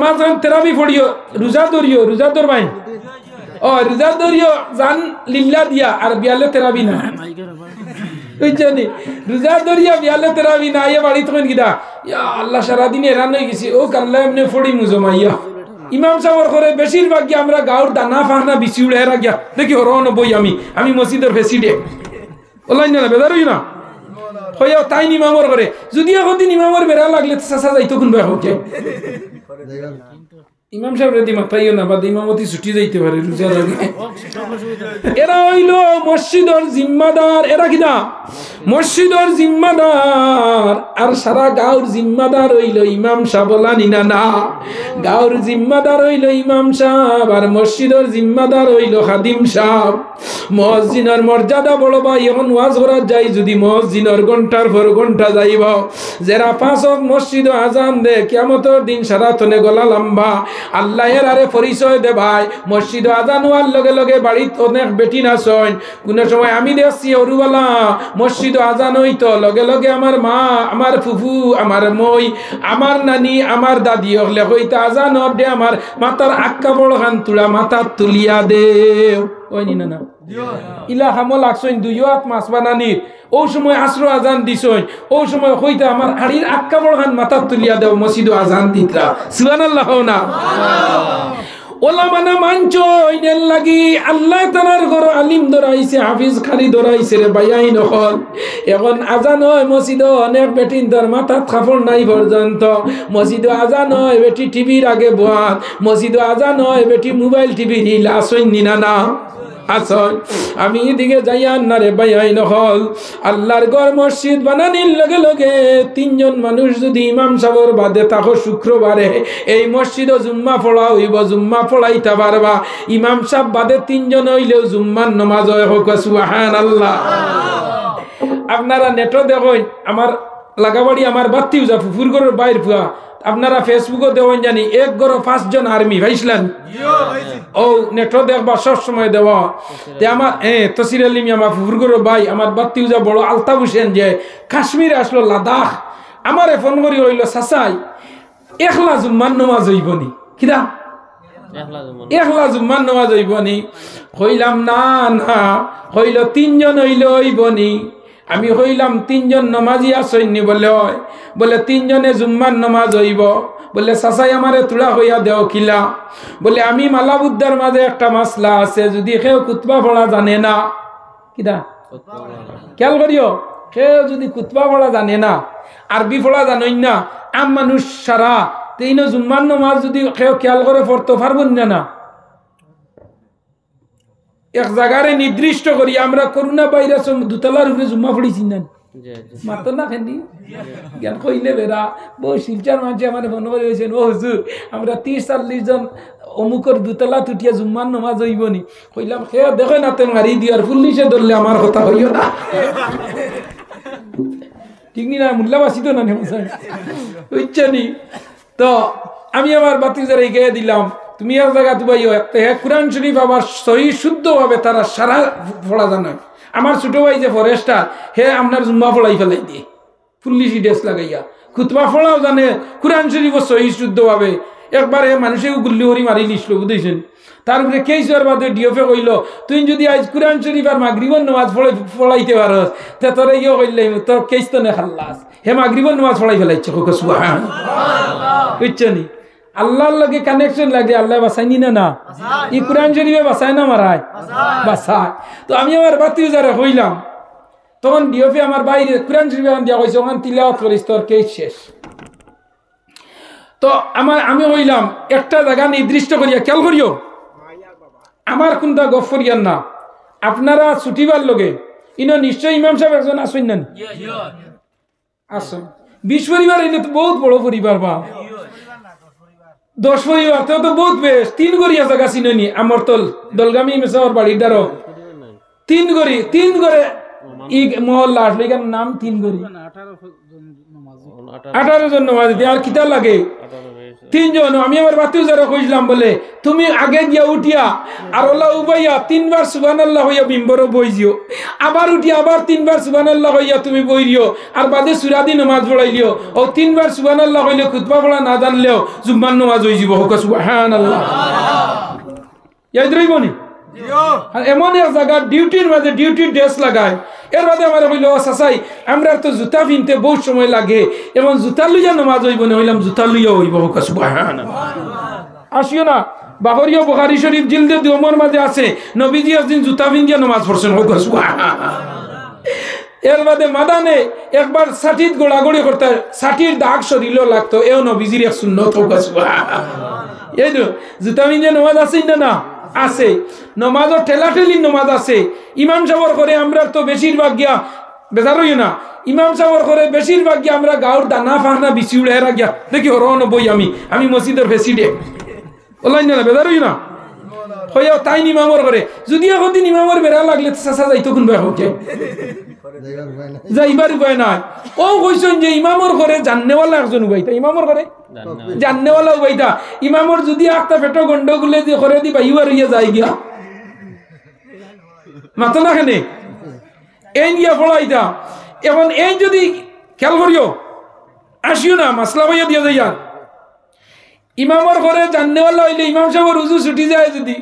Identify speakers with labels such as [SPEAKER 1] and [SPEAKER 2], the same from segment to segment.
[SPEAKER 1] মাঝখান তেরাবি পড়িও রোজা ধরবাই ও রোজা ধরিও জান লিল্লা দিয়া আর বিয়ালে তেরাবি না বুঝছনি রোজা ধরিয়া বিয়ালে তেরাবি না ইয়া বাড়ি তখন কিটা ইয়া আল্লাহ সারাদিন এরান হয়ে গেছি ও কাল্লা এমনি ফড়ি মুজমাইয়া ইমাম সাহেবের ঘরে বেশিরভাগ আমরা গাঁর দানা ফাহনা বিছি উড়ে হেরা গিয়া দেখি হরণ বই আমি মসজিদের প্রেসিডেন্ট ওলাই না বেদার হই না হইয়া তাই ইমামর ঘরে যদি এখন ইমামর বেড়া লাগলে চাচা যাইতো কোন ভাই হোক ইমাম সাহেব রেদি মাথাইও না বাদ ইমামতি ছুটি যাইতে পারে রোজা লাগে এরা হইল মসজিদের জিম্মাদার এরা কিনা মসজিদের জিম্মাদার আর সারা গাঁর জিম্মাদার হইল ইমাম সাহেব বলানি না গাঁর জিম্মাদার হইল ইমাম সাহেব আর মসজিদের জিম্মাদার হইল খাদিম সাহেব মসজিদের মর্যাদা বড় ভাই এখন ওয়াজ করা যায় যদি মসজিদের ঘন্টার পর ঘন্টা যাইব যারা পাঁচ ওয়াক্ত মসজিদ আজান দে কিয়ামতের দিন সারা তনে গলা লম্বা আল্লাহ এর আরে পরিচয় দে ভাই মসজিদ আজান হওয়ার লগে লগে বাড়িতে অনেক বেটি নাচন কোন সময় আমি দেখছি অরুবালা মসজিদ আজান হইতো লগে লগে আমার মা আমার ফুফু আমার মই আমার নানি আমার দাদি হলে হইতে আজান হব দে আমার মাতার আক্কা বড় খান তুলা মাথা তুলিয়া দে ওই নি না ইলা হামল লাগছইন দুইও হাত মাছ বানানির ও সময় আসর আজান দিছইন ও সময় হইতে আমার হাড়ির আক্কা বড় খান মাথা তুলিয়া দেও মসজিদ আজান দিতরা সুবহানাল্লাহ না ওলামানা মানছো ইনের লাগি আল্লাহ তাআলার ঘর আলিম দরাইছে হাফিজ খালি দরাইছে রে বাইয়াই নহল এখন আজান হয় মসজিদ অনেক বেটিন দর মাথা কাপড় নাই পর্যন্ত মসজিদ আজান হয় বেটি টিভির আগে বহাত মসজিদ আজান হয় বেটি মোবাইল টিভি হিলা আসইন নিনা না আসল আমি এদিকে যাইয়া না রে বাইয়াই নহল আল্লাহর ঘর মসজিদ বানানির লগে লগে তিনজন মানুষ যদি ইমাম সাহেবের বাদে থাকো শুক্রবারে এই মসজিদও জুম্মা পড়া হইব জুম্মা পড়াইতে পারবা ইমাম সাহেব বাদে তিনজন হইলেও জুম্মার নামাজ হয় হোক সুবহানাল্লাহ আপনারা নেটও দেখুন আমার লাগাবাড়ি আমার বাত্তিও যা ফুফুর ঘরের বাইর ফুয়া আপনারা ফেসবুকও দেওয়ান জানি এক গড় 5 জন আর্মি ভাইছিলেন ও নেটও দেখবা সব সময় দেওয়া তে আমার তসির আলিম আমার ফুফুরগর ভাই আমার বাত্তিও যা বড় আলতাফ হোসেন যে কাশ্মীর আসলো লাদাখ আমারে ফোন করি হইল সাসাই একলা জুম্মার নামাজ হইবনি কিরা একলা জুম্মার নামাজ হইবনি হইলাম না না হইল তিনজন হইল হইবনি আমি হইলাম তিনজন নামাজি আসইনি বলে হয় বলে তিনজনে জুম্মার নামাজ হইব বলে সাসাই আমারে তুলা হইয়া দেও কিলা বলে আমি মালাবুদ্দার মাঝে একটা মাসলা আছে যদি কেউ কুতবা পড়া জানে না কিদা খেয়াল করিও কেউ যদি কুতবা পড়া জানে না আরবি পড়া জানই না আম মানুষ সারা তিন জুম্মার নামাজ যদি কেউ খেয়াল করে পড়তে পারবেন না এক জায়গায় নির্দিষ্ট করি আমরা করোনা ভাইরাস দুতলার উপরে জুম্মা পড়েছি না মাত্র না খেলি জ্ঞান কইলে বেড়া বহু শিলচার মানুষ আমার মনে করে হয়েছেন ও হুজুর আমরা 30-40 জন অমুকর দুতলা তুটিয়া জুম্মার নামাজ হইব নি কইলাম সে দেখো না তে মারি দিয়ার পুলিশে ধরলে আমার কথা হইও না ঠিক নি না মোল্লাবাসী তো না বুঝছনি তো আমি আমার বাতিজারে গিয়ে দিলাম তুমি এক জায়গা দুবাই কুরআন শরীফ আবার সহি শুদ্ধভাবে তারা সারা পড়া জানে আমার ছোট ভাই যে ফরেস্টার হে আপনার জুম্মা পড়াই ফেলাই দিয়ে পুলিশি ড্রেস লাগাইয়া খুতবা পড়াও জানে কুরআন শরীফ সহি শুদ্ধভাবে একবার হে মানুষেও গুল্লি হরি মারি লিখলো বুঝেছেন তারপরে কেইসর বাদে ডিওফে কইল তুই যদি আজ কুরআন শরীফ আর মাগরিবর নামাজ পড়াইতে পারস তে তোরে ইয়ে কইলে তোর কেইস তো নে খাল্লাস হে মাগরিবর নামাজ পড়াই ফেলাইছে সুবহানাল্লাহ বুঝছনি আল্লাহর লগে কানেকশন লাগে আল্লাহ বাসাইনি না ই কুরআন শরীফে বাসায় না মারায় বাসায় তো আমি আমার বাতি যারা হইলাম তখন ডিওফে আমার বাইরে কুরআন শরীফ দিয়া কইছে ওখান তিলাওয়াত করিস তোর কেস শেষ তো আমি হইলাম একটা জায়গা নির্দিষ্ট করিয়া খেয়াল করিও আমার কোনটা গফরিয়ান না আপনারা ছুটিবার লগে ইনো নিশ্চয় ইমাম সাহেব একজন আসুন না আসুন 20 পরিবার এলে তো বহুত বড় পরিবার বা 10 পরিবার তো বহুত বেশ 3 গড়িয়া জায়গা চিনি আমার তো দলগামী মেসাওয়ার বাড়ির দ্বারা 3 গড়ে ই মহল্লা আসলে এখানে নাম 3 গড়ি 18 জন নামাজ আর কিতা লাগে তিনজন আমি আমার বাতিও যারা কইলাম বলে তুমি আগে গিয়া উঠিয়া আর ওলা উবাইয়া 3 বার সুবহানাল্লাহ হইয়া মিম্বরও বইজিও আবার উঠিয়া আবার 3 বার সুবহানাল্লাহ হইয়া তুমি বইরিও আর বাদে সুরাদি নামাজ পড়াইলিও ও 3 বার সুবহানাল্লাহ হইলে খুতবা পড়া না জানলেও জুম্মার নামাজ হই যাব হোক সুবহানাল্লাহ ইয়াদ রইবনি আর এমন এক জায়গা ডিউটির মাঝে ডিউটি ড্রেস লাগায় এর বাদে আমার হইল সাসাই আমরা তো জুতা কিনতে বহু সময় লাগে এবং জুতা লইয়া নামাজ হইব না হইলাম জুতা লইয়া হইব সুবহানাল্লাহ আসিও না বাহরিয়া বুখারী শরীফ জিলদে 2 মাঝে আছে নবীজি একদিন জুতা পিন্দিয়া নামাজ পড়ছেন হোক সুবহানাল্লাহ এর বাদে মাদানে একবার সাটিত গোড়াগড়ি করতে সাটির দাগ শরীরও লাগতো এও নবীজির এক সুন্নত হোক সুবহানাল্লাহ এই তো জুতা পিন্দিয়া নামাজ আছে না আছে নামাজও ঠেলাঠেলি নামাজ আছে ইমাম সাহেব করে আমরা তো বেশিরভাগ গিয়া বেজার হইও না ইমাম সাহেব করে বেশিরভাগ গিয়া আমরা গাঁর দানা ফাহনা বিছি উড়ে হেরা গিয়া দেখি হরণ বই আমি মসজিদের প্রেসিডেন্ট ওলাই না বেজার হইও না হইয়া তাই ইমামর করে যদি একদিন ইমামর বেড়া লাগলে চাচা যাইতো কোনবা হচ্ছে যাইবার উপায় নাই ও কইছেন যে ইমামর করে জাননেওয়ালা একজন উবাইতা ইমামর করে জাননেওয়ালা উবাইতা ইমামর যদি একটা পেটো গন্ডগুলে যে করে দি বাইবার হইয়া যাই গিয়া মাতো না কেনে এই গিয়া পড়াইতা এখন এই যদি খেয়াল করিও আসিও না মাসলা ভাইয়া দিয়া যাইয়া ইমামর ঘরে জাননেওয়ালা হইলে ইমাম সাহেবের উজু ছুটি যায় যদি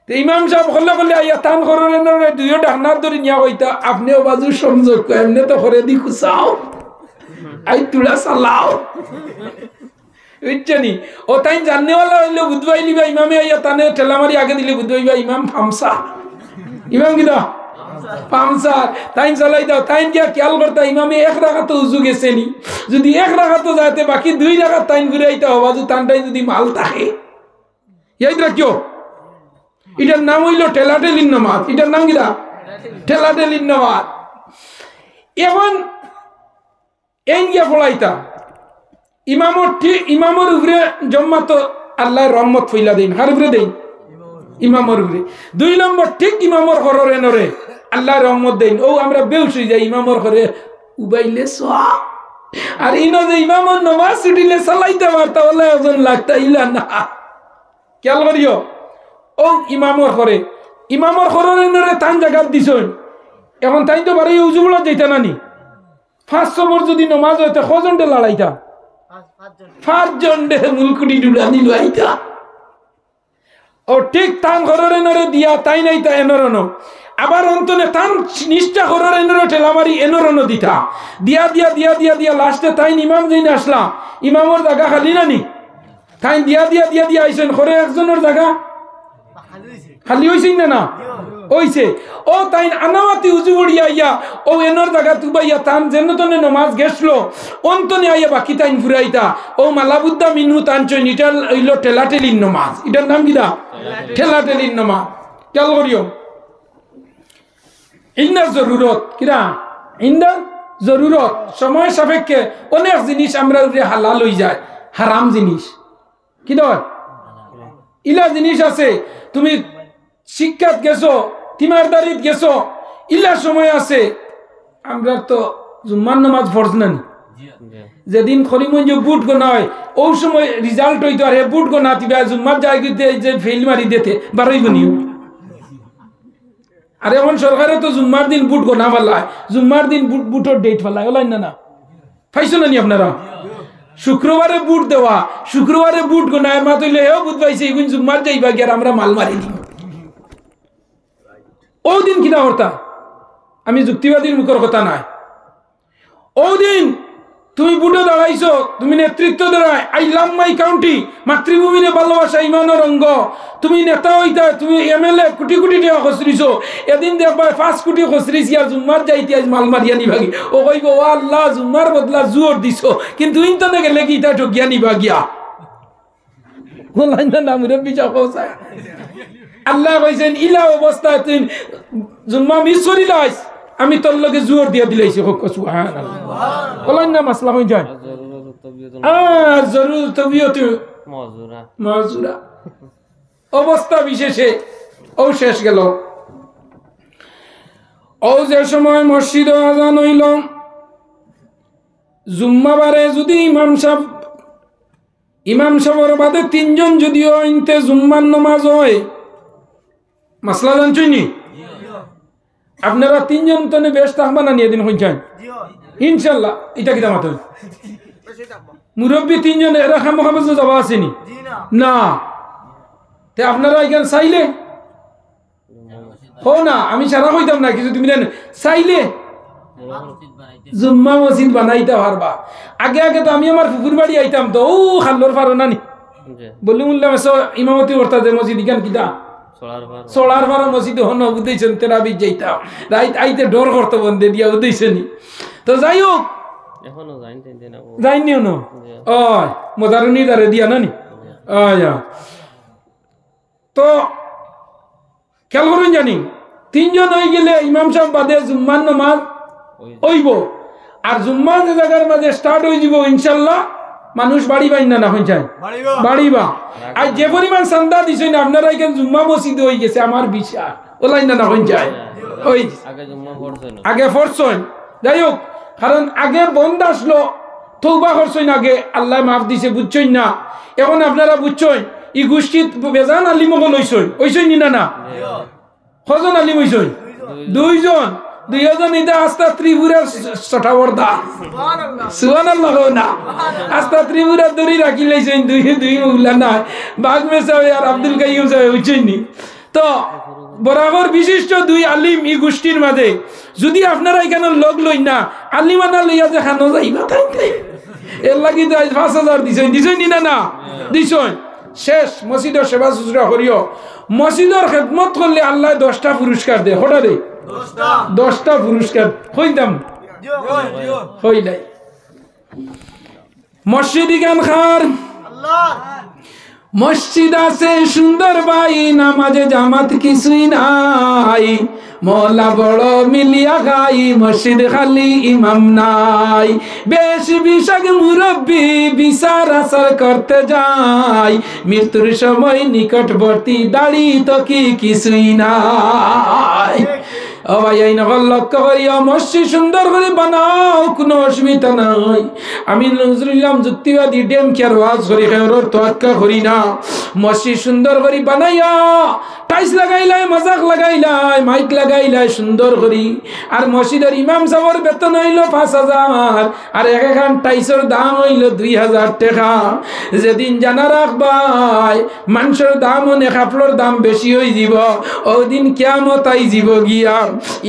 [SPEAKER 1] ইমাম সাহেব করলে করলে আইয়া টান করেন দুইও ডাকনার ধরে নিয়া হইতা আপনিও বাজু সংযোগ এমনি তো করে দি খুশাও আই তুলা চালাও বুঝছনি ও তাই জাননেওয়ালা হইলে বুধবাই লিবা ইমামে আইয়া টানে ঠেলা মারি আগে দিলে বুধবাইবা ইমাম ফামসা ইমাম কি দা পামসার তাই চালাই দাও তাই গিয়া খেয়াল করতা ইমামে 1 রাকাত উজু গেছেনি যদি 1 রাকাত যাইতে বাকি 2 রাকাত তাইন ঘুরে আইতা হবাজু টানটাই যদি মাল থাকে ইয়াদ রাখিও এটার নাম হইল ঠেলাঠেলির নামাজ এটার নাম কিরা ঠেলাঠেলির নামাজ এখন এই গিয়া পড়াইতা ইমামর উপরে জম্মাত আল্লাহর রহমত ফইলা দেন হার উপরে দেন ইমামর উপরে 2 নম্বর ঠিক ইমামর ঘরের এনরে আল্লাহর রহমত দেন ও আমরা বেউস হই যাই ইমামর ঘরে উবাইলে সোয়া আর ইনো যে ইমামর নামাজ ছুটিলে চালাইতে পারতা বলে একজন লাগতা ইলা না খেয়াল করিও ও ইমামর ঘরে ইমামর ঘরের এনরে তান জায়গা দিছন এখন তাই তো বাড়ি উজুবলা যাইতা নানি 500 বছর যদি নামাজ হইতে কজনটে লড়াইতা 5 জন দে মুলকুটি ডুলানি লইতা ও ঠিক তান ঘরের এনরে দিয়া তাই নাই তা এনরনো আবার অন্তনে তান নিষ্ঠা ঘরের এনরে ঠেলামারি এনরনো দিতা দিয়া দিয়া দিয়া দিয়া দিয়া লাস্টে তাই ইমাম যেন আসলা ইমামর জায়গা খালি নানি তাই দিয়া দিয়া দিয়া দিয়া আইছেন ঘরে একজনের জায়গা খালি হইছেন না হইছে ও তাই আনামাতি উজু উড়িয়া আইয়া ও এনর জায়গা তুবাইয়া তান যেন তনে নামাজ গেছলো অন্তনে আইয়া বাকি তাইন ফুরাইতা ও মালাবুদ্দা মিনহু তান চই নিটাল হইল ঠেলাঠেলির নামাজ এটার নাম কিরা ঠেলাঠেলির নামাজ খেয়াল করিও ইন্দা জরুরত কিরা ইন্দা জরুরত সময় সাপেক্ষে অনেক জিনিস আমরা হালাল হই যায় হারাম জিনিস কি দয় ইলা জিনিস আছে তুমি শিক্ষাত গেছো তিমারদারিত গেছো ইলা সময় আছে আমরা তো জুম্মার নামাজ ফরজ নানি যেদিন খরিমঞ্জ বুট গোনা হয় ও সময় রেজাল্ট হইতো আর হে বুট গোনা তিবা জুম্মার জায়গাতে যে ফেল মারি দিতে বারই বনিও আর এখন সরকারে তো জুম্মার দিন বুট গোনা ফেলায় জুম্মার দিন বুটর ডেট ফেলায় ওলাই না পাইছো নানি আপনারা শুক্রবারে বুট দেওয়া শুক্রবারে বুট গোনায় মা তৈলে হেও বুট পাইছে এগুন জুম্মার যাইবা গিয়ে আমরা মাল মারি দিব ও দিন কিনা হর্তা আমি যুক্তিবাদীর মুখের কথা নাই ও দিন তুমি বুটে দাঁড়াইছো তুমি নেতৃত্ব দাঁড়ায় আই লাভ মাই কাউন্টি মাতৃভূমিরে ভালোবাসা ইমানের অঙ্গ তুমি নেতা হইতা তুমি এমএলএ কোটি কোটি টাকা খসরিছো এদিন দেখবা 5 কোটি খসরিছি আর জুম্মার যাইতে আজ মাল মারিয়া নিভাগি ও কইব ও আল্লাহ জুম্মার বদলা জোর দিছো কিন্তু ইন্টারনে গেলে কি তা ঠকিয়া নিভাগিয়া বললেন না মুরব্বি চাকোসায় আল্লাহ কইছেন ইলা অবস্থায় তুই জুম্মা মিস করিলাস আমি তোর লগে জোর দিয়া দিলাইছি হোক সুবহানাল্লাহ বলেন না মাসলা হই যায় আর জরুর তবিয়ত মাজুরা অবস্থা বিশেষে ও শেষ গেল ও যে সময় মসজিদে আযান হইল জুম্মাবারে যদি ইমাম সাহেব ইমাম সাহেবের বাদে তিনজন যদিও ইনতে জুম্মার নামাজ হয় মাসলা জানছইনি আপনারা তিনজন তো বেশ থাকবা না নিয়ে দিন হইছেন ইনশাল্লাহ এটা কি দামাত মুরব্বী তিনজন এরা খামখামে যাওয়া আসেনি না তে আপনারা এখানে চাইলে হো না আমি সারা হইতাম না কিছু তুমি জানেন চাইলে জুম্মা মসজিদ বানাইতে পারবা আগে আগে তো আমি আমার ফুফুর বাড়ি আইতাম তো ও খাল্লোর পারো না নি বললি বললাম ইমামতি করতা যে মসজিদ ইখান কিতা সোলার পারো মসজিদ হন উদ্দেশ্যন তেরাবি যাইতাম রাইত আইতে ডর করতো বন্ধে দিয়া উদ্দেশ্যনি তো যাই হোক যাইনিও না ও মজারুনি দারে দিয়া না নি তো খেয়াল করুন জানি তিনজন হয়ে গেলে ইমাম সাহেব বাদে জুম্মার নামাজ হইব আর জুম্মা যে জায়গার মাঝে স্টার্ট হয়ে যাব ইনশাল্লাহ মানুষ বাড়ি বাইন না হয়ে যায় বাড়িবা আর যে পরিমাণ চান্দা দিছেন আপনারা এখানে জুম্মা মসজিদ হয়ে গেছে আমার বিশ্বাস ওলাই না হয়ে যায় ওই আগে ফরছেন যাই হোক কারণ আগে বন্ধ আসলো তৌবা করছেন আগে আল্লাহ মাফ দিছে বুঝছেন না এখন আপনারা বুঝছেন ই গোষ্ঠী বেজান আলিম লইছেন ওইছেন না না কজন আলিম হইছেন দুইজন এটা আস্তা ত্রিপুরার ছটাবর্দা সুবহানাল্লাহ না আস্তা ত্রিপুরার দড়ি রাখি লাইছেন দুই উল্লা না বাঘ মেসা আর আব্দুল কাইয়ুম সাহেব হইছেন নি তো বরাবর বিশিষ্ট দুই আলিম এই গোষ্ঠীর মাঝে যদি আপনারা এখানে লোক লই না আলিমানা লইয়া যে খানো যাইবা তাইতে এর লাগি তো ৫,০০০ দিছেন না দিছেন শেষ মসজিদের সেবা শুশ্রূষা করিও মসজিদের খেদমত করলে আল্লাহ 10টা পুরস্কার দে হঠাৎ 10টা পুরস্কার হইতাম হইলাই মসজিদ গান খার মসজিদ আছে সুন্দর বাই নামাজে জামাত কিছুই নাই মোলা বড় মিলিয়া খাই মসজিদ খালি ইমাম নাই বেশ বিশাগ মুরব্বী বিচার আচার করতে যাই মৃত্যুর সময় নিকটবর্তী দাড়ি তো কি কিছুই নাই ও ভাই এই নকল লক্ষ্য করিয়া মসজিদ সুন্দর করে বানাও কোনো অসুবিধা নাই আমি নজরুল্লাহ যুক্তিবাদী ডেম কেয়ার ওয়াজ করি খেয়রর তোয়াক্কা করি না মসজিদ সুন্দর করে বানাইয়া টাইলস লাগাইলাই মজাক লাগাইলাই মাইক লাগাইলাই সুন্দর করি আর মসজিদের ইমাম সাহেবের বেতন হইল ৫,০০০ আর একখান টাইলসের দাম হইল ২,০০০ টাকা যেদিন জানা রাখবাই মানুষের দাম অনেক কাপড়ের দাম বেশি হয়ে যাব ওদিন কিয়ামত আই যাব গিয়া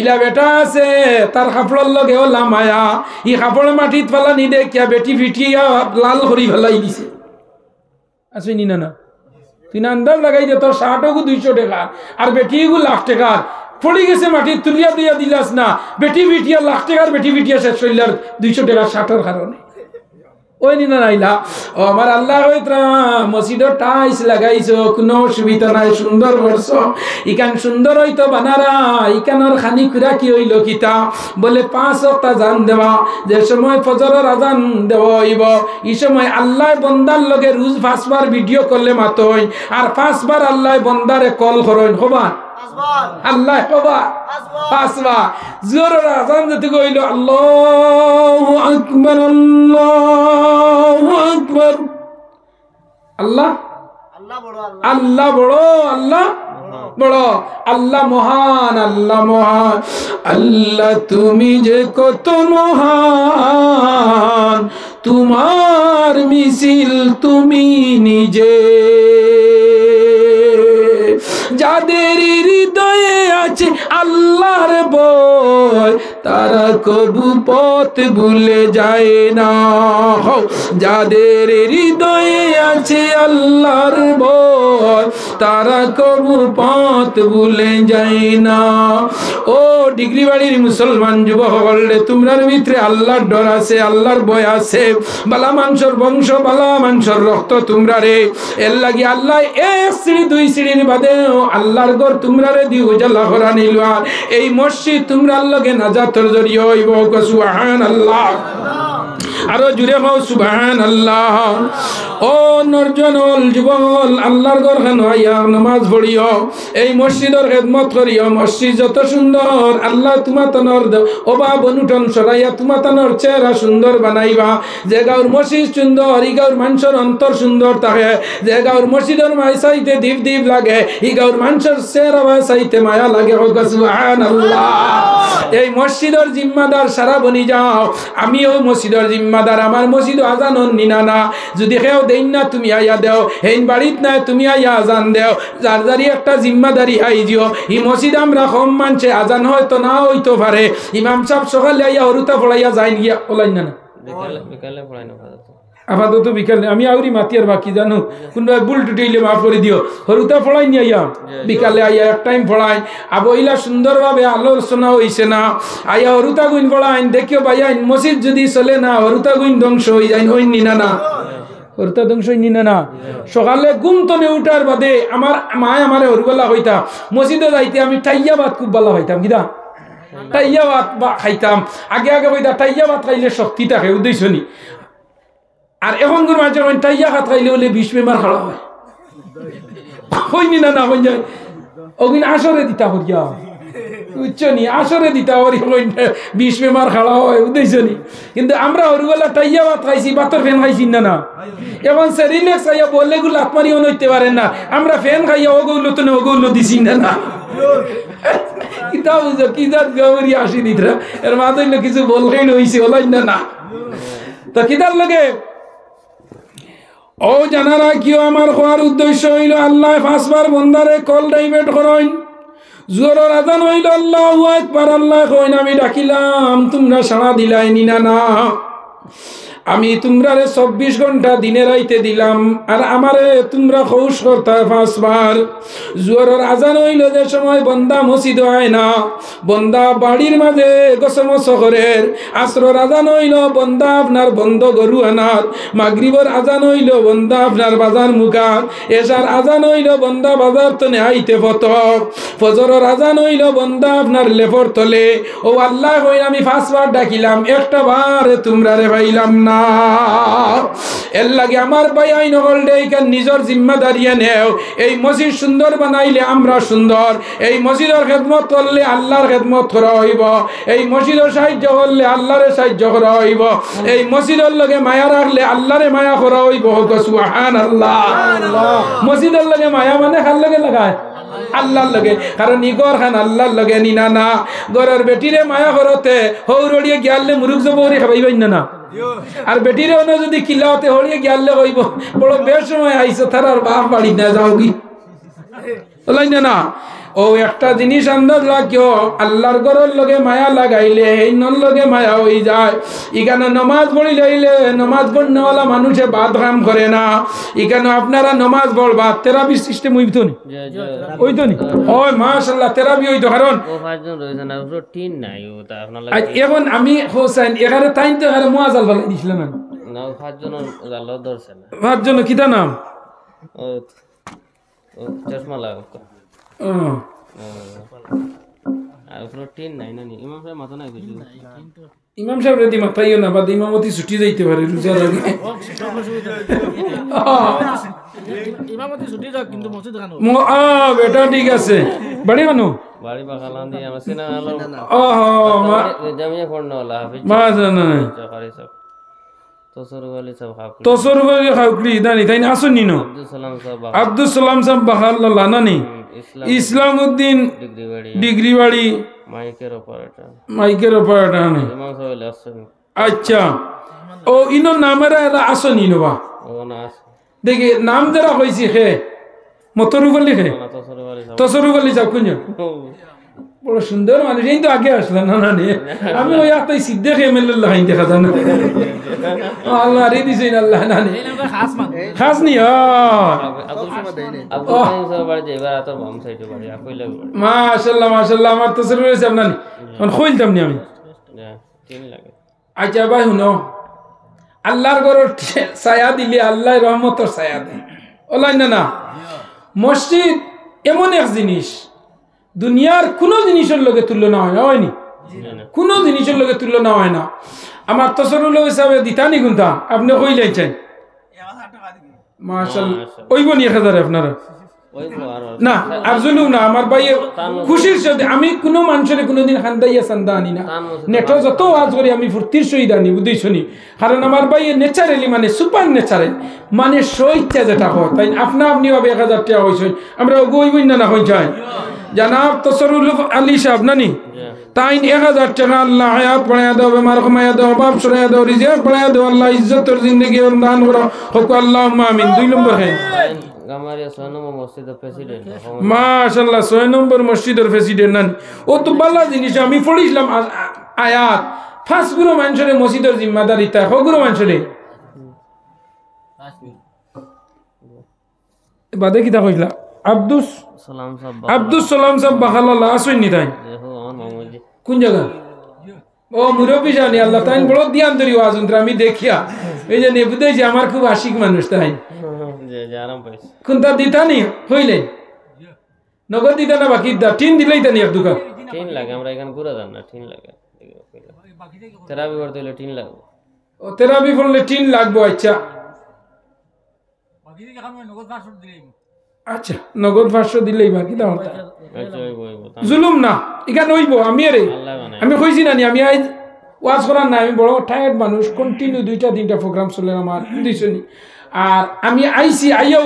[SPEAKER 1] ইলা বেটা আছে তার কাপড়ের লগে ওলা মায়া ই কাপড় মাটিত ফেলা নি দেখিয়া বেটি ফিটিয়া লাল করি ফেলাই দিছে আসেনি না তুই না আন্দাজ লাগাই যে তোর শার্টও ২০০ টাকা আর বেটিও লাখ টাকা পড়ে গেছে মাটি তুলিয়া দিয়া দিলাস না বেটি ফিটিয়া লাখ টাকার বেটি ফিটিয়া শেষ হইলার ২০০ টাকা শার্টের কারণে ওই নিনা নাইলা ও আমার আল্লাহ হইতরা মসজিদের টাইলস লাগাইছো কোনো অসুবিধা নাই সুন্দর করছো ইকান সুন্দর হইতো বানারা ইকানোর খানি কুরা কি হইল কিতা বলে 5 ওয়াক্ত আযান দেওয়া যে সময় ফজরের আযান দেওয়া হইব এই সময় আল্লাহ বান্দার লগে রোজ 5 বার ভিডিও করলে মাতই আর 5 বার আল্লাহ বান্দারে কল করেন হবা আল্লাহ হবা 5 বার জোরের আযান দিতে কইল আল্লাহু আকবার আল্লাহু আকবার আল্লাহ আল্লাহ বড় আল্লাহ বড় আল্লাহ মহান আল্লাহ তুমি যে কত মহান তোমার মিছিল তুমি নিজে যাদের হৃদয়ে আছে আল্লাহর ভয় তারা কবু পথ ভুলে যায় না যাদের হৃদয়ে আছে আল্লাহর ভয় তারা কবু পথ ভুলে যায় না ও ডিগ্রি বাড়ির মুসলমান যুবক বললে তোমরার ভিতরে আল্লাহর ডর আছে আল্লাহর ভয় আছে বালা মানুষের বংশ বালা মানুষের রক্ত তোমরা রে এর লাগি আল্লাহ 1 সিঁড়ি 2 সিঁড়ির বাদে আল্লাহর ঘর তোমরা রে দি উজালা করা নিলওয়া এই মসজিদ তোমরা লগে নাজাতের জরিয়া হইব সুবহানাল্লাহ আরো জুড়ে হও সুবহানাল্লাহ। ও নরজনল যুবকল আল্লাহর ঘর খান আইয়া নামাজ পড়িও, এই মসজিদের খেদমত করিও। মসজিদ যত সুন্দর আল্লাহ তোমাতনর অভাব অনুটন সরাইয়া তোমাতনর চেহারা সুন্দর বানাইবা। যে গাঁর মসজিদ সুন্দর ই গাঁর মানুষের অন্তর সুন্দর থাকে। যে গাঁর মসজিদের মায় চাইতে দীপ দীপ লাগে ই গাঁর মানুষের চেহারা মায় চাইতে মায়া লাগে। সুবহানাল্লাহ। এই মসজিদের জিম্মাদার সারা বনি যাও, আমিও মসজিদের জিম্মাদার। আমার মসজিদ আজান নিনা না, যদি কেউ দেন না তুমি আইয়া দেও, হেন বাড়িত নাই তুমি আইয়া আজান দেও। যার যারি একটা জিম্মাদারি আইজিও। ই মসজিদ আমরা কম মানছে, আজান হয়তো না হইতো পারে। ইমাম সাহেব সকালে আইয়া হরুতা পড়াইয়া যাই গিয়া ওলাই না
[SPEAKER 2] বিকালে পড়াই না
[SPEAKER 1] আপাতত বিকালে। আমি আউরি মাতি আর বাকি জানো কোনবা বুল টুটিলে মাফ করে দিও। হরুতা পড়াই নি আইয়া বিকালে আইয়া এক টাইম পড়াই আবইলা সুন্দরভাবে আলোচনা হইছে না। আইয়া হরুতা গুইন পড়াইন দেখিও ভাইয়া মসজিদ যদি চলে না হরুতা গুইন ধ্বংস হয়ে যায়। হইন নিনা না হরুতা ধ্বংস হইনি না। সকালে ঘুম তনে উঠার বাদে আমার মায় আমারে হরুবেলা হইতা মসজিদে যাইতে আমি টাইয়া ভাত খুব ভালো হইতাম। কিনা টাইয়া ভাত বা খাইতাম আগে আগে হইতা টাইয়া ভাত খাইলে শক্তি থাকে উদ্দেশ্য নি। আর এখন কোন মাঝে টাইয়া ভাত খাইলে হলে 20 বেমার খাওয়া হয়। হইনি না না হই যায় ওদিন আসরে দিতা হইয়া বুঝছো নি আসরে দিতা ওর 20 বেমার খাওয়া হয় উদ্দেশ্য নি। কিন্তু আমরা হরুবেলা টাইয়া ভাত খাইছি বাতর ফ্যান খাইছি না না। এখন সে রিল্যাক্স খাইয়া বললে গুলো আপনারই হইতে পারেন না। আমরা ফ্যান খাইয়া ওগুলো তো ওগুলো দিছি না না। কিতা বুঝো কি জাত গবরি আসি দিতরা এর মাঝে কিছু বললেই হইছে ওলাই না না। তো কিতার লাগে ও জানারা কিও আমার হওয়ার উদ্দেশ্য হইল আল্লাহ 5 বার বন্দারে কল ডাইভেট করেন। জোরের আজান হইল আল্লাহু আকবার, আল্লাহ কইন আমি ডাকিলাম তোমরা সাড়া দিলাই নিনা না। আমি তোমরারে 24 ঘন্টা দিনে রাইতে দিলাম আর আমারে তোমরা খৌশ করতা 5 বার। জোরের আজান হইল যে সময় বন্দা মসজিদ হয় না, বন্দা বাড়ির মাঝে গসমস করে। আসরের আজান হইল বন্দা আপনার বন্ধ গরু আনার। মাগরিবের আজান হইল বন্দা আপনার বাজার মুখার। এশার আজান হইল বন্দা বাজার তনে আইতে ফতক। ফজরের আজান হইল বন্দা আপনার লেফর তলে। ও আল্লাহ কইন আমি 5 বার ডাকিলাম একটা বার তোমরারে পাইলাম না। এর লাগে আমার ভাই আইন হলডেইকার নিজের জিম্মাদারি নেও। এই মসজিদ সুন্দর বানাইলে আমরা সুন্দর। এই মসজিদের খেদমত করলে আল্লাহর খেদমত করা হইব। এই মসজিদের সাহায্য করলে আল্লাহরে সাহায্য করা হইব। এই মসজিদের লগে মায়া রাখলে আল্লাহরে মায়া করা হইব। সুবহানাল্লাহ। মসজিদের লগে মায়া মানে কার লগে লাগায়? আল্লাহর লগে। কারণ ইগর খান আল্লাহর লগে নিনা না। গরের বেটিরে মায়া করতে হৌরড়িয়ে গিয়ালে মুরুখ জবরি খাবাইবেন না না। আর বেটিরে অন্য যদি কিলাতে হড়িয়ে গিয়ালে হইব বড় বেশ সময় আইসো তার আর বাপ বাড়ি না যাও কি বলাই না না। ও একটা জিনিস আন্দাজ রাখিও আল্লাহর ঘরের লগে মায়া লাগাইলে এই নর লগে মায়া হয়ে যায়। এখানে নমাজ পড়ি যাইলে নমাজ পড়নেওয়ালা মানুষে বাদ কাম করে না। এখানে আপনারা নমাজ পড়বা থেরাপি সিস্টেম হইতো নি হইতো নি। ও মাশাআল্লাহ থেরাপি হইতো। কারণ এখন আমি হোসেন এখানে তাই তো এখানে মোয়াজাল ভালো দিছিল না 5 জন কিতা নাম
[SPEAKER 2] চশমা লাগা
[SPEAKER 1] ইমাম সাহেব রেদি মাথাইও না বাদ ইমামতি ছুটি যাইতে পারে রোজার আগে। বেটা ঠিক আছে বাড়ি মানু
[SPEAKER 2] বাড়ি বাগালান দিয়ে আমার সিনা আলো জামিয়া পড়নে वाला
[SPEAKER 1] মা জানা তসরুলি খাউকলি দানি তাই আসুন নিনো আব্দুল সালাম সাহেব বাহাল্লাহ নানি ইসলামউদ্দিন ডিগ্রি বাড়ি মাইকের অপারেটর নে। আচ্ছা ও ইনো নামেরা আসনি নবা দেখি নাম যারা কইছি খে মতরুবলি খে তসরুবলি সাহেব কুঞ্জ বড় সুন্দর মানুষ। এই তো আগে আসলেন না না আমি ওই একটা সিদ্ধে খেয়ে মেলে লাগাই দেখা যায় না। আল্লাহ রে দিছে আল্লাহ না খাস নি মাশাআল্লাহ মাশাআল্লাহ আমার তো শুরু হয়েছে আপনার খুলতাম নি আমি। আচ্ছা ভাই শুনো আল্লাহর ঘর ছায়া দিলে আল্লাহ রহমতর ছায়া দেয় ওলাই না না। মসজিদ এমন এক জিনিস দুনিয়ার কোনো জিনিসের লগে তুলনা হয় হয়নি। কোনো জিনিসের লগে তুলনা হয় না আমার তসরুল হিসাবে দিতানি গুনতা আপনি কই লাইছেন মাশাআল্লাহ ওইব নি 1000 আপনারা না আরজুলু না আমার ভাই খুশির সাথে আমি কোনো মানুষের কোনোদিন খান্দাইয়া সান্দা আনি না নেটো যত আজ করি আমি ফুর্তির সহিত আনি বুঝিছনি কারণ আমার ভাই ন্যাচারালি মানে সুপার ন্যাচারাল মানে সইচ্ছা যেটা হয় তাই আপনা আপনি হবে 1000 টাকা হইছেন আমরা ওইবই না হই যায় জনাব তসরুল আলী সাহেব নানি তাই 1000 টাকা আল্লাহ হায়াত বাড়ায়া দাও বেমার কমায়া দাও বাপ সরায়া দাও রিজিক বাড়ায়া দাও আল্লাহ ইজ্জতের জিন্দেগি দান করো হক আল্লাহুম্মা আমিন 2 নম্বর হ্যাঁ
[SPEAKER 2] গামারিয়া 6 নম্বর মসজিদের প্রেসিডেন্ট
[SPEAKER 1] মাশাআল্লাহ 6 নম্বর মসজিদের প্রেসিডেন্ট নানি ও তো ভালো জিনিস আমি পড়িছিলাম আয়াত ফার্স্ট গুরু মানুষের মসজিদের জিম্মাদারি তা হগুরু মানুষের বাদে কি তা কইলা আব্দুস সালাম সাহেব বাহালাল্লাহ আসুন তাই কোন জায়গা ও মুরব্বী জানি আল্লাহ তাই বড় ধ্যান ধরি আজন্ত্র আমি দেখিয়া এই যে নেবুদে যে আমার খুব আশিক মানুষ তাই কোনটা দিতানি হইলে নগদ দিতা না বাকি দা টিন দিলেই তানি এক দুকা
[SPEAKER 2] টিন লাগে আমরা এখানে ঘুরে যান না টিন লাগে তেরাবি করতে হলে টিন লাগবে
[SPEAKER 1] ও তেরাবি পড়লে টিন লাগবে আচ্ছা
[SPEAKER 3] বাকি যে খামে নগদ 500 দিলেই
[SPEAKER 1] আচ্ছা নগদ 500 দিলেই বাকি দাও জুলুম না এখানে হইব আমি কইছি না আমি আজ ওয়াজ করার না আমি বড় টায়ার্ড মানুষ কন্টিনিউ 2টা 3টা প্রোগ্রাম চলে আমার বুঝছনি আর আমি আইছি আইও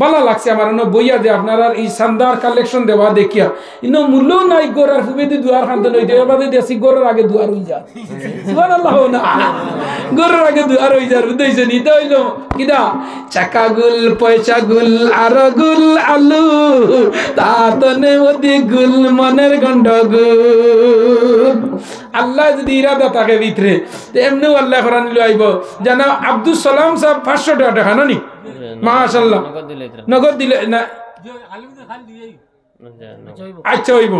[SPEAKER 1] ভালো লাগছে আমার বইয়া যে আপনারা এই শানদার কালেকশন দেওয়া দেখিয়া ইনো মূল্য নাই গোরার ফুবেদি দুয়ার খান্তে নই দেওয়া বাদে দেশি গোরার আগে দুয়ার হই যা সুবহানাল্লাহ না গোরার আগে দুয়ার হই যা বুঝছনি তো হইলো কিদা চাকা গুল পয়সা গুল আর গুল আলু তাতনে ওদি গুল মনের গন্ডগোল আল্লাহ যদি ইরাদা থাকে ভিতরে এমনিও আল্লাহ কোরআন লই আইব জানা আব্দুল সালাম সাহেব 500 টাকা নানি মাশাআল্লাহ নগদ দিলে না আচ্ছা হইব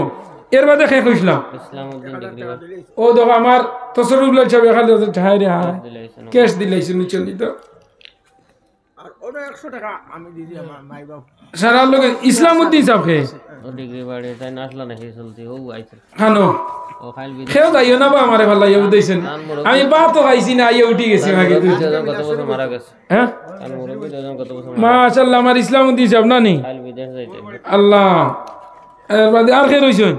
[SPEAKER 1] এর বাদে কে কইছিলাম
[SPEAKER 2] ইসলামউদ্দিন ডিগ্রি
[SPEAKER 1] ও দেখো আমার তসরুল্লাহ সাহেব খালি ঠাই রে হ্যাঁ ক্যাশ দিলাইছেন চলি তো
[SPEAKER 3] আর ওটা 100 টাকা আমি দিছি আমার মাই বাপ
[SPEAKER 1] সারা লোক ইসলামউদ্দিন সাহেব কে
[SPEAKER 2] ও ডিগ্রি বাড়ে তাই নাসলা নাকি চলতি ও আইছে
[SPEAKER 1] হানো
[SPEAKER 2] ও খাইল বি
[SPEAKER 1] খেও যাইও না বা আমারে ভালো ইউ দেইছেন আমি বা তো খাইছি না আইয়া উঠি গেছি আগে
[SPEAKER 2] কত বছর মারা গেছে
[SPEAKER 1] হ্যাঁ
[SPEAKER 2] আর মুরব্বি দুজন কত বছর
[SPEAKER 1] মাশাআল্লাহ আমার ইসলামউদ্দিন সাহেব নানি
[SPEAKER 2] খাইল বিদেশ যাইতে
[SPEAKER 1] আল্লাহ এর বাদে আর কে রইছেন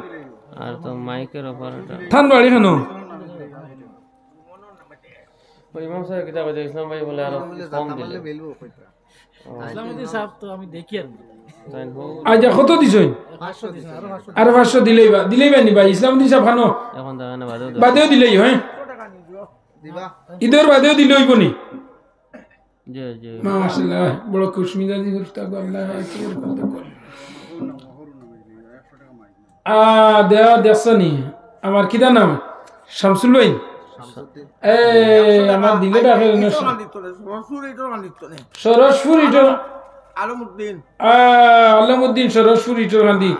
[SPEAKER 2] আর তো মাইকের অপারেটর
[SPEAKER 1] থান বাড়ি খানো
[SPEAKER 2] ওই ইমাম সাহেব কিতা কইছে ইসলাম ভাই বলে আর কম দিলে
[SPEAKER 3] ইসলামউদ্দিন সাহেব তো আমি দেখি আর
[SPEAKER 2] তাই হো
[SPEAKER 1] আজ কত দিছেন
[SPEAKER 3] 500 দিছেন
[SPEAKER 1] আর 500 দিলেই নি ভাই ইসলামউদ্দিন সাহেব খানো
[SPEAKER 2] এখন দানা
[SPEAKER 1] বাদেও দিলেই হ্যাঁ
[SPEAKER 3] দিবা
[SPEAKER 1] ঈদের বাদেও দিলে হইব নি
[SPEAKER 2] জি জি
[SPEAKER 1] মাশাআল্লাহ বড় খুশমিজাজি গুরতা আল্লাহ আকবার দেয়া দেখছনি আমার কিদা নাম শামসুল ভাই আমার দিলে ডাকে সরসপুর ইটো আলমউদ্দিন সরসপুর ইটোর গান্ধী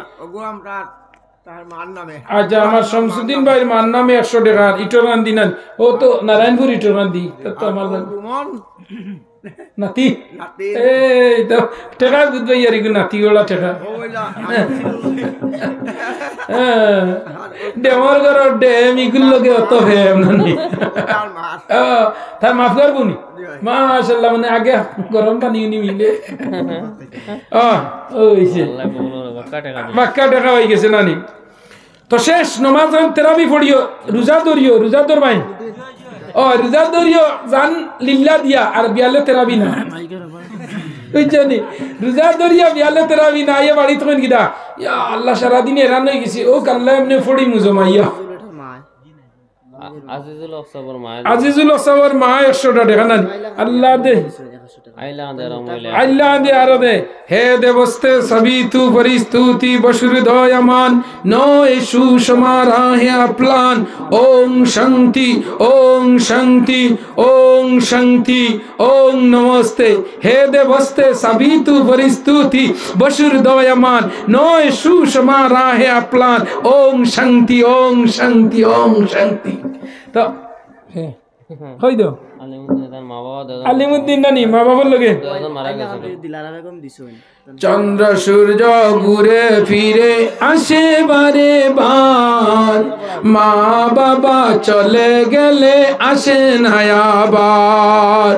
[SPEAKER 1] আচ্ছা আমার শামসুদ্দিন ভাইয়ের মার নামে 100 টাকা ইটোর গান্ধী না ও তো নারায়ণপুর ইটোর গান্ধী তো আমার নাতি এই তো টাকা বুঝবে ইয়ার এগুলো নাতি ওলা টাকা ডেমর করো ডেম এগুলো লোকে অত ফেম নানি তার মাফ করবো নি মাশাআল্লাহ মানে আগে গরম পানি মিলে ওইছে বাক্কা টাকা হয়ে গেছে নানি তো শেষ নমাজ তেরাবি পড়িও রোজা ধর ভাই ও রোজা ধরিও জান লিল্লা দিয়া আর বিয়ালে তেরাবি না বুঝছনি রোজা ধরিয়া বিয়ালে তেরাবি না ইয়া বাড়ি তখন কিদা ইয়া আল্লাহ সারা দিন এরান হয়ে গেছি ও কাল্লা এমনি ফড়ি মুজমাইয়া আজিজুল সবর মা 100 টাকা না আল্লাহ দে আল্লাহ দে আর দে হে দেবস্তে সবই তু পরিস্তুতি বসুরদয়মান নয় সুষমারা হে প্লান ওং শান্তি ওং শান্তি ওং শান্তি ওং নমস্তে হে দেবস্তে সবই তু পরিস্তুতি বসুরদয়মান নয় সুষমারা হে প্লান ওং শান্তি ওং শান্তি ওং শান্তি তো হই দাও
[SPEAKER 2] মা বাবা দাদা
[SPEAKER 1] আলিমউদ্দিন নানি মা বাবার লগে
[SPEAKER 2] দাদা মারা গেছে
[SPEAKER 3] দিলারা বেগম দিছুন
[SPEAKER 1] চন্দ্র সূর্য ঘুরে ফিরে আসে বারে বার মা বাবা চলে গেলে আসে না আবার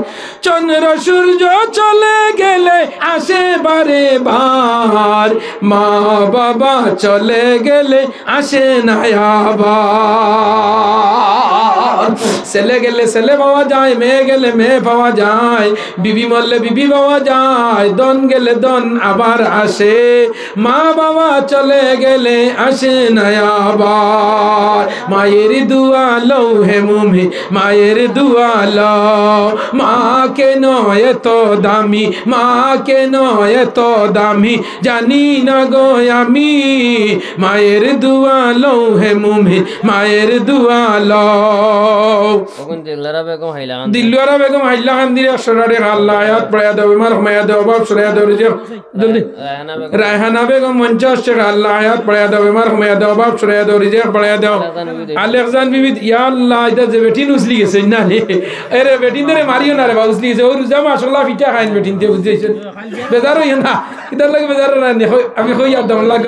[SPEAKER 1] চন্দ্র সূর্য চলে গেলে আসে বারে বার মা বাবা চলে গেলে আসে না আবার ছেলে গেলে ছেলে পাওয়া যায় মেয়ে গেলে মেয়ে পাওয়া যায় বিবি মরলে বিবি পাওয়া যায় দন গেলে দন আবার আসে মা বাবা চলে গেলে আসে না আবার মায়ের দুয়া লও হে মুমি মায়ের দুয়া লও মা কেন এত দামি মা কেন এত দামি জানি না গো আমি মায়ের দুয়া লও হে মুমি মায়ের দুয়া লও
[SPEAKER 2] তখন দিল্লারা বেগম হাইলা
[SPEAKER 1] দিল্লারা বেগম হাইলা খান দিয়ে সরারে আল্লাহ আয়াত পড়া দাও মার মায়া দাও বাপ সরায়া দাও রিজে জলদি রায়হানা বেগম 50 টাকা আল্লাহ আয়াত পড়া দাও মার মায়া দাও বাপ সরায়া দাও রিজে পড়া দাও আলেকজান বিবি ইয়া আল্লাহ এটা যে বেটিন উসলি গেছে না রে আরে বেটিন ধরে মারিও না রে বা উসলি গেছে ও রুজা মাশাআল্লাহ ফিটা খাইন বেটিন তে বুঝাইছেন বেজার হই না ইদার লাগে বেজার না আমি কই আর দাম